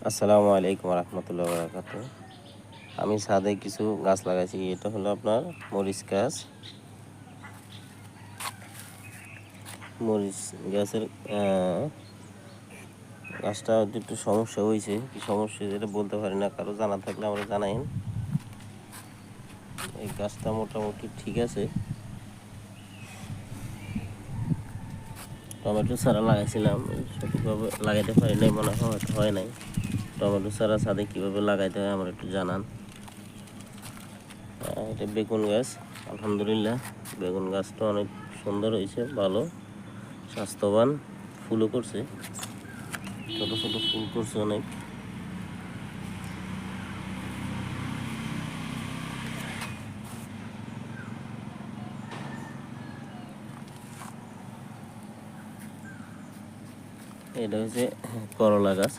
আসসালামু আলাইকুম রহমতুল্লাহ বরকাত। আমি ছাদে কিছু গাছ লাগাইছি। এটা হলো আপনার মরিচ গাছ। মরিচ গাছের গাছটা একটু সমস্যা হয়েছে। কি সমস্যা এটা বলতে পারি না, কারো জানা থাকলে আমরা জানাইন। এই গাছটা মোটামুটি ঠিক আছে। টমেটো চারা লাগাইছিলাম, সঠিকভাবে লাগাইতে পারি নাই, মনে হয় হয়তো হয় নাই। টমেটো চারা ছাদে কীভাবে লাগাইতে হয় আমার একটু জানান। এটা বেগুন গাছ। আলহামদুলিল্লাহ বেগুন গাছটা অনেক সুন্দর হয়েছে, ভালো স্বাস্থ্যবান, ফুলও করছে, ছোট ছোট ফুল করছে অনেক। এটা হচ্ছে করলা গাছ।